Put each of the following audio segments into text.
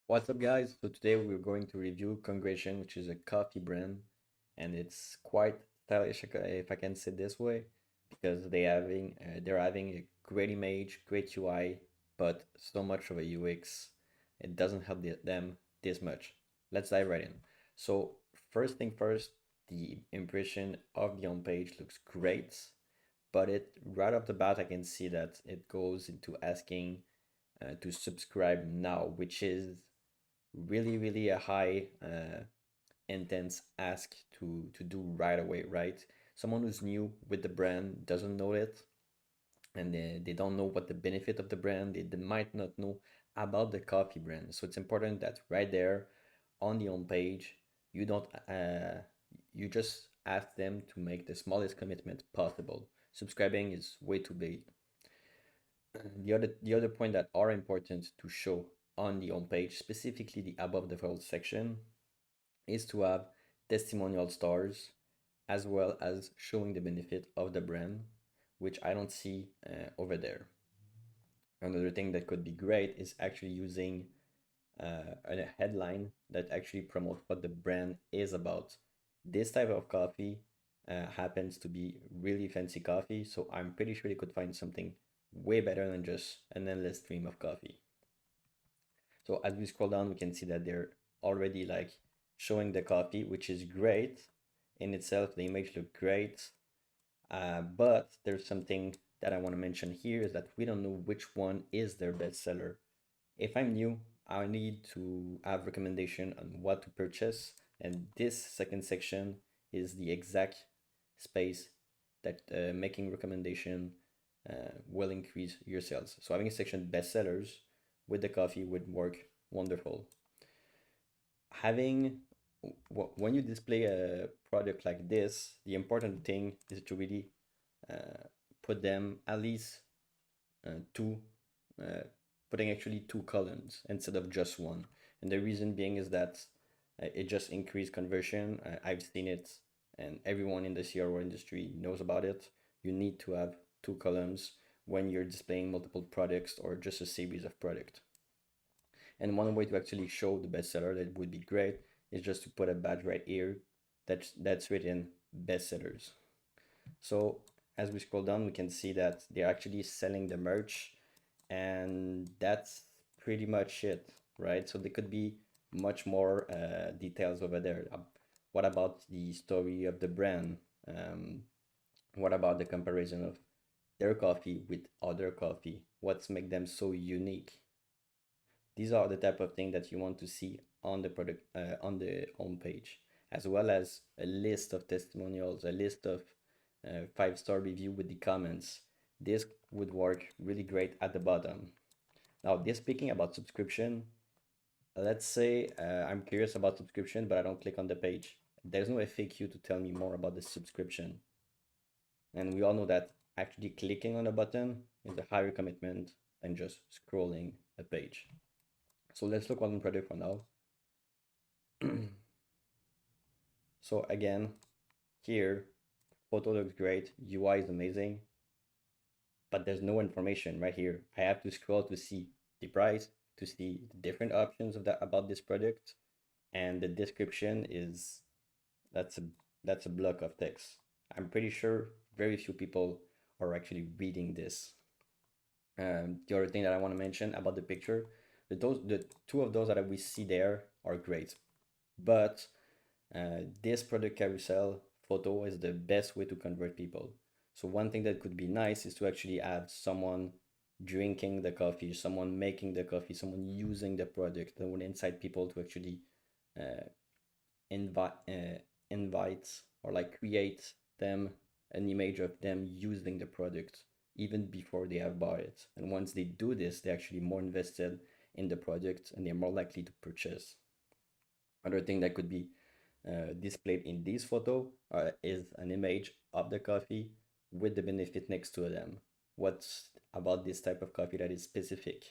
What's up, guys? So today we're going to review Congregation, which is a coffee brand, and it's quite stylish, if I can say it this way, because they're having a great image, great UI, but so much of a UX, it doesn't help them this much. Let's dive right in. So first thing first, the impression of the home page looks great, but it right off the bat I can see that it goes into asking to subscribe now, which is really a high intense ask to do right away, right? Someone who's new with the brand doesn't know it, and they don't know what the benefit of the brand. They might not know about the coffee brand. So it's important that right there on the home page, you don't you just ask them to make the smallest commitment possible. Subscribing is way too big. The other point that are important to show on the home page, specifically the above the fold section, is to have testimonial stars as well as showing the benefit of the brand, which I don't see over there. Another thing that could be great is actually using a headline that actually promotes what the brand is about. This type of coffee happens to be really fancy coffee, so I'm pretty sure you could find something way better than just an endless stream of coffee. So as we scroll down, we can see that they're already like showing the coffee, which is great in itself. The image look great, but there's something that I want to mention here is that we don't know which one is their bestseller. If I'm new, I need to have recommendation on what to purchase, and this second section is the exact space that making recommendation will increase your sales. So having a section bestsellers with the coffee would work wonderful. Having when you display a product like this, the important thing is to really put them at least two, uh, putting actually two columns instead of just one. And the reason being is that it just increased conversion. I've seen it, and everyone in the CRO industry knows about it. You need to have two columns when you're displaying multiple products or just a series of products. And one way to actually show the bestseller that would be great is just to put a badge right here that's written bestsellers. So as we scroll down, we can see that they're actually selling the merch, and that's pretty much it, right? So there could be much more details over there. What about the story of the brand? Um, what about the comparison of their coffee with other coffee? What's make them so unique? These are the type of thing that you want to see on the product on the home page, as well as a list of testimonials, a list of five-star review with the comments. This would work really great at the bottom. Now, this speaking about subscription, let's say I'm curious about subscription, but I don't click on the page. There's no FAQ to tell me more about the subscription. And we all know that actually clicking on a button is a higher commitment than just scrolling a page. So let's look one product for now. So again, here, photo looks great, UI is amazing, but there's no information right here. I have to scroll to see the price, to see the different options of that about this product, and the description is that's a that's a block of text. I'm pretty sure very few people are actually reading this. The other thing that I want to mention about the picture, the two of those that we see there are great, but this product carousel photo is the best way to convert people. So one thing that could be nice is to actually have someone drinking the coffee, someone making the coffee, someone using the product that would incite people to actually uh, invite or like create them an image of them using the product even before they have bought it. And once they do this, they're actually more invested in the product and they're more likely to purchase. Another thing that could be displayed in this photo is an image of the coffee with the benefit next to them. What's about this type of coffee that is specific?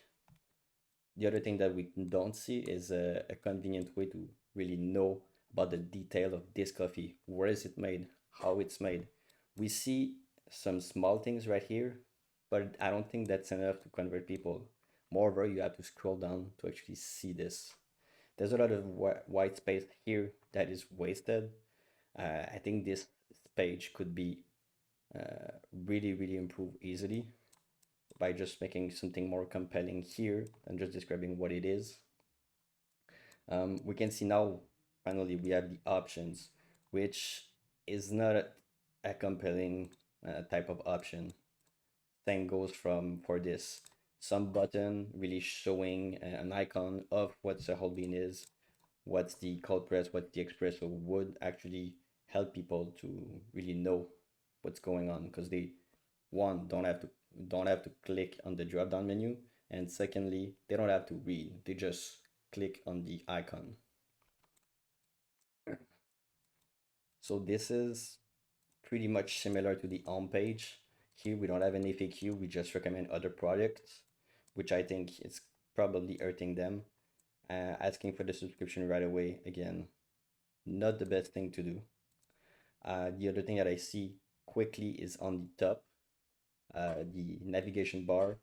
The other thing that we don't see is a convenient way to really know about the detail of this coffee. Where is it made? How it's made? We see some small things right here, but I don't think that's enough to convert people. Moreover, you have to scroll down to actually see this. There's a lot of white space here that is wasted. I think this page could be really, really improved easily by just making something more compelling here than just describing what it is. We can see now, finally, we have the options, which is not a compelling type of option. Same goes from for this some button really showing an icon of what the whole bean is, what's the cold press, what the espresso would actually help people to really know what's going on because they one don't have to click on the drop down menu, and secondly they don't have to read, they just click on the icon. So this is pretty much similar to the home page. Here we don't have an FAQ, we just recommend other products, which I think is probably hurting them. Asking for the subscription right away, again, not the best thing to do. The other thing that I see quickly is on the top, the navigation bar.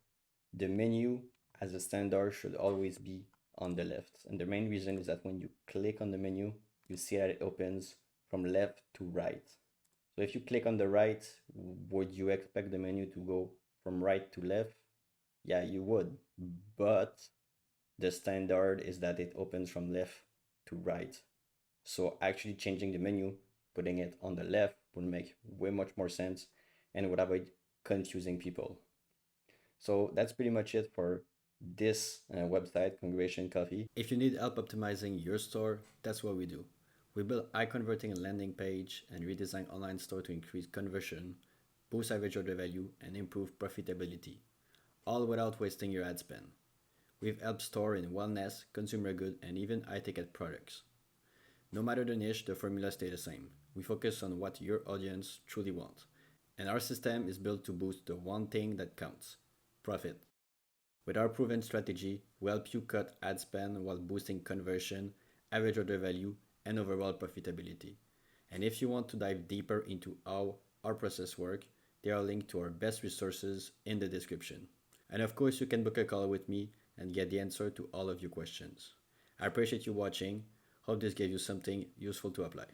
The menu as a standard should always be on the left. And the main reason is that when you click on the menu, you see that it opens from left to right. So if you click on the right, would you expect the menu to go from right to left? Yeah, you would. But the standard is that it opens from left to right. So actually changing the menu, putting it on the left would make way much more sense and would avoid confusing people. So that's pretty much it for this website, Congregation Coffee. If you need help optimizing your store, that's what we do. We build high converting landing page and redesign online store to increase conversion, boost average order value, and improve profitability, all without wasting your ad spend. We've helped store in wellness, consumer good, and even high-ticket products. No matter the niche, the formula stays the same. We focus on what your audience truly wants. And our system is built to boost the one thing that counts: profit. With our proven strategy, we help you cut ad spend while boosting conversion, average order value, and overall profitability. And if you want to dive deeper into how our process works, there are links to our best resources in the description. And of course, you can book a call with me and get the answer to all of your questions. I appreciate you watching. Hope this gave you something useful to apply.